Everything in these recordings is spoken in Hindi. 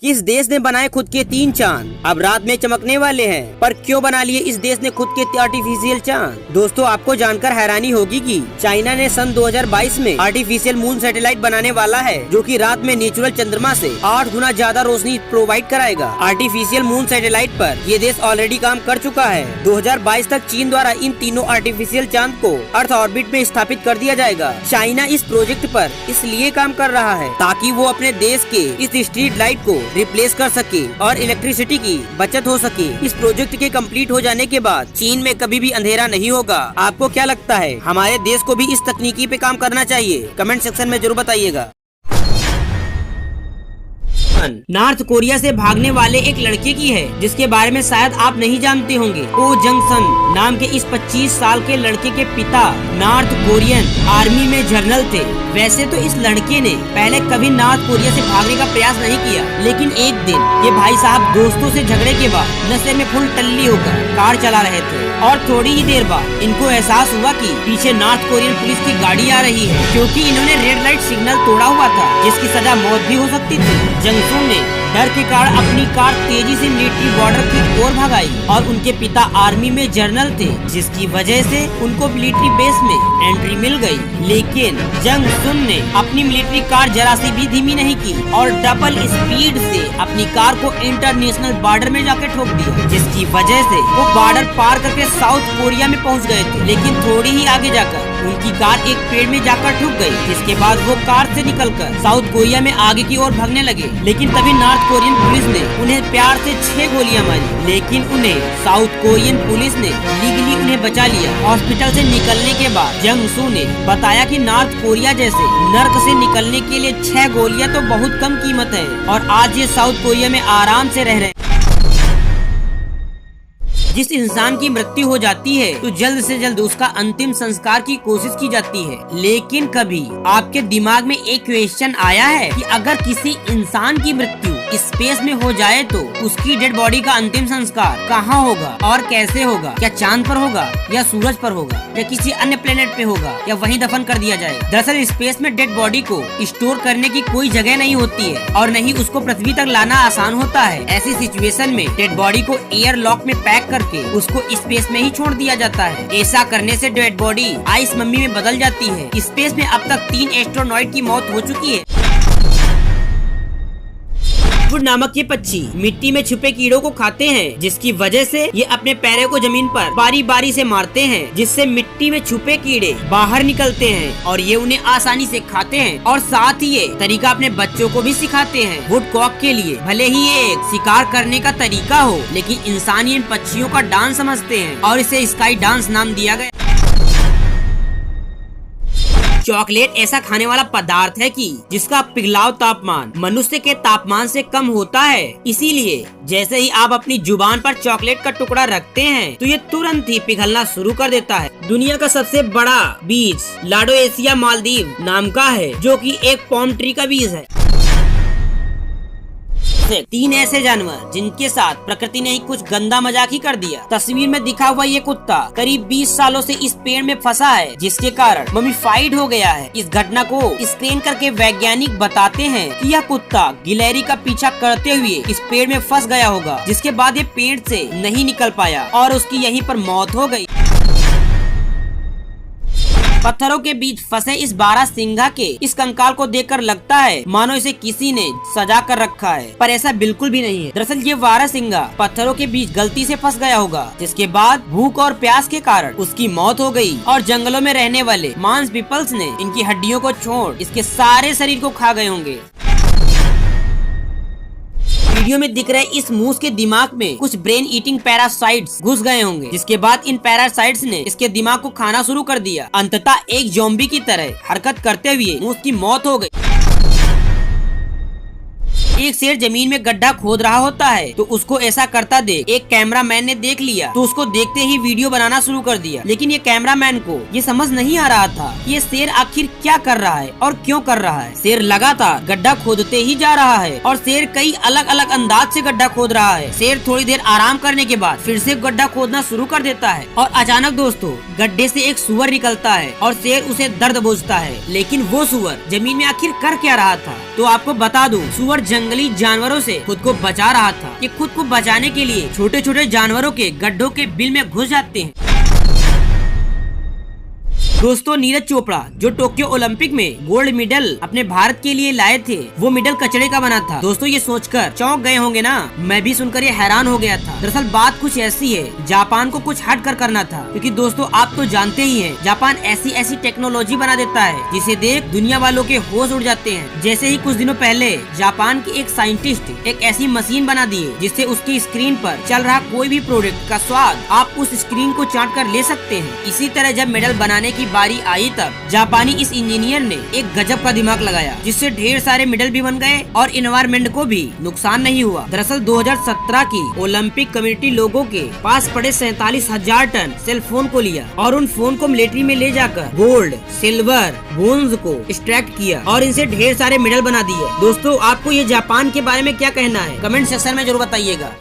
किस देश ने बनाए खुद के 3 चांद, अब रात में चमकने वाले हैं। पर क्यों बना लिए इस देश ने खुद के आर्टिफिशियल चांद? दोस्तों, आपको जानकर हैरानी होगी कि चाइना ने सन 2022 में आर्टिफिशियल मून सैटेलाइट बनाने वाला है, जो कि रात में नेचुरल चंद्रमा से 8 गुना ज्यादा रोशनी प्रोवाइड कराएगा। आर्टिफिशियल मून सैटेलाइट पर ये देश ऑलरेडी काम कर चुका है। 2022 तक चीन द्वारा इन तीनों आर्टिफिशियल चांद को अर्थ ऑर्बिट में स्थापित कर दिया जाएगा। चाइना इस प्रोजेक्ट पर इसलिए काम कर रहा है ताकि वो अपने देश के इस स्ट्रीट लाइट को रिप्लेस कर सके और इलेक्ट्रिसिटी की बचत हो सके। इस प्रोजेक्ट के कंप्लीट हो जाने के बाद चीन में कभी भी अंधेरा नहीं होगा। आपको क्या लगता है, हमारे देश को भी इस तकनीकी पे काम करना चाहिए? कमेंट सेक्शन में जरूर बताइएगा। नॉर्थ कोरिया से भागने वाले एक लड़के की है, जिसके बारे में शायद आप नहीं जानते होंगे। को जंग सन नाम के इस 25 साल के लड़के के पिता नॉर्थ कोरियन आर्मी में जनरल थे। वैसे तो इस लड़के ने पहले कभी नॉर्थ कोरिया से भागने का प्रयास नहीं किया, लेकिन एक दिन ये भाई साहब दोस्तों से झगड़े के बाद नशे में फुल टल्ली होकर कार चला रहे थे और थोड़ी ही देर बाद इनको एहसास हुआ कि पीछे नॉर्थ कोरियन पुलिस की गाड़ी आ रही है, क्योंकि इन्होंने रेड लाइट सिग्नल तोड़ा हुआ था, जिसकी सजा मौत भी हो सकती थी। जंगसुन ने डर के कारण अपनी कार तेजी से मिलिट्री बॉर्डर की ओर भगाई और उनके पिता आर्मी में जनरल थे, जिसकी वजह से उनको मिलिट्री बेस में एंट्री मिल गई। लेकिन जंगसुन ने अपनी मिलिट्री कार जरा सी भी धीमी नहीं की और डबल स्पीड से अपनी कार को इंटरनेशनल बॉर्डर में जाकर ठोक दिया, जिसकी वजह से वो बॉर्डर पार करके साउथ कोरिया में पहुंच गए थे। लेकिन थोड़ी ही आगे जाकर उनकी कार एक पेड़ में जाकर ठुक गई, जिसके बाद वो कार से निकलकर साउथ कोरिया में आगे की ओर भागने लगे। लेकिन तभी नॉर्थ कोरियन पुलिस ने उन्हें प्यार से 6 गोलियां मारी, लेकिन उन्हें साउथ कोरियन पुलिस ने लीगली उन्हें बचा लिया। हॉस्पिटल से निकलने के बाद जंगसू ने बताया कि नॉर्थ कोरिया जैसे नर्क से निकलने के लिए 6 गोलियां तो बहुत कम कीमत है, और आज ये साउथ कोरिया में आराम से रह रहे हैं। जिस इंसान की मृत्यु हो जाती है तो जल्द से जल्द उसका अंतिम संस्कार की कोशिश की जाती है। लेकिन कभी आपके दिमाग में एक क्वेश्चन आया है कि अगर किसी इंसान की मृत्यु स्पेस में हो जाए तो उसकी डेड बॉडी का अंतिम संस्कार कहाँ होगा और कैसे होगा? क्या चांद पर होगा, या सूरज पर होगा, या किसी अन्य प्लेनेट पे होगा, या वहीं दफन कर दिया जाएगा? दरअसल स्पेस में डेड बॉडी को स्टोर करने की कोई जगह नहीं होती है और नहीं उसको पृथ्वी तक लाना आसान होता है। ऐसी सिचुएशन में डेड बॉडी को एयर लॉक में पैक करके उसको स्पेस में ही छोड़ दिया जाता है। ऐसा करने से डेड बॉडी आइस मम्मी में बदल जाती है। स्पेस में अब तक 3 एस्ट्रोनॉट की मौत हो चुकी है। वुड नामक ये पक्षी मिट्टी में छुपे कीड़ों को खाते हैं, जिसकी वजह से ये अपने पैरों को जमीन पर बारी बारी से मारते हैं, जिससे मिट्टी में छुपे कीड़े बाहर निकलते हैं और ये उन्हें आसानी से खाते हैं। और साथ ही ये तरीका अपने बच्चों को भी सिखाते हैं। वुड कॉक के लिए भले ही ये एक शिकार करने का तरीका हो, लेकिन इंसान इन पक्षियों का डांस समझते हैं और इसे स्काई डांस नाम दिया गया। चॉकलेट ऐसा खाने वाला पदार्थ है कि जिसका पिघलाव तापमान मनुष्य के तापमान से कम होता है। इसीलिए जैसे ही आप अपनी जुबान पर चॉकलेट का टुकड़ा रखते हैं तो ये तुरंत ही पिघलना शुरू कर देता है। दुनिया का सबसे बड़ा बीज लाडोएशिया मालदीव नाम का है, जो कि एक पॉम ट्री का बीज है। 3 ऐसे जानवर जिनके साथ प्रकृति ने ही कुछ गंदा मजाक ही कर दिया। तस्वीर में दिखा हुआ ये कुत्ता करीब 20 सालों से इस पेड़ में फंसा है, जिसके कारण मम्मीफाइड हो गया है। इस घटना को स्कैन करके वैज्ञानिक बताते हैं कि यह कुत्ता गिलहरी का पीछा करते हुए इस पेड़ में फंस गया होगा, जिसके बाद ये पेड़ से नहीं निकल पाया और उसकी यहीं पर मौत हो गई। पत्थरों के बीच फंसे इस 12 सिंघा के इस कंकाल को देखकर लगता है मानो इसे किसी ने सजा कर रखा है, पर ऐसा बिल्कुल भी नहीं है। दरअसल ये 12 सिंघा पत्थरों के बीच गलती से फंस गया होगा, जिसके बाद भूख और प्यास के कारण उसकी मौत हो गई और जंगलों में रहने वाले मांस पीपल्स ने इनकी हड्डियों को छोड़ इसके सारे शरीर को खा गए होंगे। वीडियो में दिख रहे इस मूस के दिमाग में कुछ ब्रेन ईटिंग पैरासाइट्स घुस गए होंगे, जिसके बाद इन पैरासाइट्स ने इसके दिमाग को खाना शुरू कर दिया। अंततः एक ज़ॉम्बी की तरह हरकत करते हुए मूस की मौत हो गई। एक शेर जमीन में गड्ढा खोद रहा होता है तो उसको ऐसा करता देख एक कैमरामैन ने देख लिया, तो उसको देखते ही वीडियो बनाना शुरू कर दिया। लेकिन ये कैमरामैन को ये समझ नहीं आ रहा था कि ये शेर आखिर क्या कर रहा है और क्यों कर रहा है। शेर लगातार गड्ढा खोदते ही जा रहा है और शेर कई अलग अलग अंदाज से गड्ढा खोद रहा है। शेर थोड़ी देर आराम करने के बाद फिर से गड्ढा खोदना शुरू कर देता है और अचानक दोस्तों गड्ढे से एक सुअर निकलता है और शेर उसे दर्द बूझता है। लेकिन वो सुअर जमीन में आखिर कर क्या रहा था? तो आपको बता दूं, सुअर जंगली जानवरों से खुद को बचा रहा था। ये खुद को बचाने के लिए छोटे छोटे जानवरों के गड्ढों के बिल में घुस जाते हैं। दोस्तों, नीरज चोपड़ा जो टोक्यो ओलंपिक में गोल्ड मेडल अपने भारत के लिए लाए थे, वो मेडल कचड़े का बना था। दोस्तों, ये सोचकर चौंक गए होंगे ना, मैं भी सुनकर ये हैरान हो गया था। दरअसल बात कुछ ऐसी है, जापान को कुछ हट कर करना था, क्योंकि दोस्तों आप तो जानते ही हैं, जापान ऐसी ऐसी टेक्नोलॉजी बना देता है जिसे देख दुनिया वालों के होश उड़ जाते हैं। जैसे ही कुछ दिनों पहले जापान के एक साइंटिस्ट एक ऐसी मशीन बना दिए जिससे उसकी स्क्रीन पर चल रहा कोई भी प्रोडक्ट का स्वाद आप उस स्क्रीन को चाट कर ले सकते हैं। इसी तरह जब मेडल बनाने की बारी आई, तब जापानी इस इंजीनियर ने एक गजब का दिमाग लगाया, जिससे ढेर सारे मेडल भी बन गए और इन्वायरमेंट को भी नुकसान नहीं हुआ। दरअसल 2017 की ओलंपिक कमेटी लोगों के पास पड़े 47,000 टन सेल फोन को लिया और उन फोन को मिलिट्री में ले जाकर गोल्ड, सिल्वर, ब्रोंज को एक्सट्रैक्ट किया और इनसे ढेर सारे मेडल बना दिए। दोस्तों, आपको ये जापान के बारे में क्या कहना है, कमेंट सेक्शन में जरूर बताइएगा।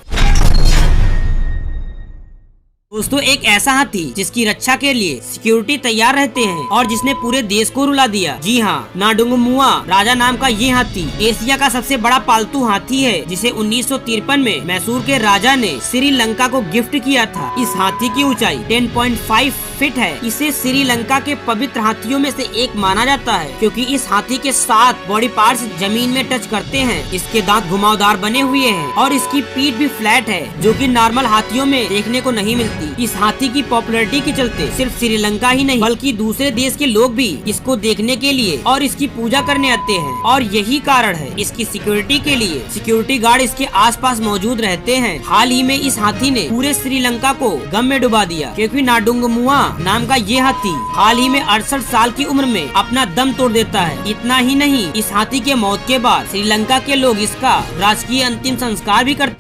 दोस्तों, एक ऐसा हाथी जिसकी रक्षा के लिए सिक्योरिटी तैयार रहते हैं और जिसने पूरे देश को रुला दिया। जी हाँ, नाडुंगमुआ राजा नाम का ये हाथी एशिया का सबसे बड़ा पालतू हाथी है, जिसे 1953 में मैसूर के राजा ने श्रीलंका को गिफ्ट किया था। इस हाथी की ऊंचाई 10.5 फीट है। इसे श्रीलंका के पवित्र हाथियों में से एक माना जाता है, क्योंकि इस हाथी के 7 बॉडी पार्ट्स जमीन में टच करते हैं। इसके दांत घुमावदार बने हुए हैं और इसकी पीठ भी फ्लैट है, जो कि नॉर्मल हाथियों में देखने को नहीं मिलती। इस हाथी की पॉपुलैरिटी के चलते सिर्फ श्रीलंका ही नहीं बल्कि दूसरे देश के लोग भी इसको देखने के लिए और इसकी पूजा करने आते हैं। और यही कारण है इसकी सिक्योरिटी के लिए सिक्योरिटी गार्ड इसके आसपास मौजूद रहते हैं। हाल ही में इस हाथी ने पूरे श्रीलंका को गम में डुबा दिया, क्योंकि नाडुंगमुआ नाम का ये हाथी हाल ही में 68 साल की उम्र में अपना दम तोड़ देता है। इतना ही नहीं, इस हाथी के मौत के बाद श्रीलंका के लोग इसका राजकीय अंतिम संस्कार भी करते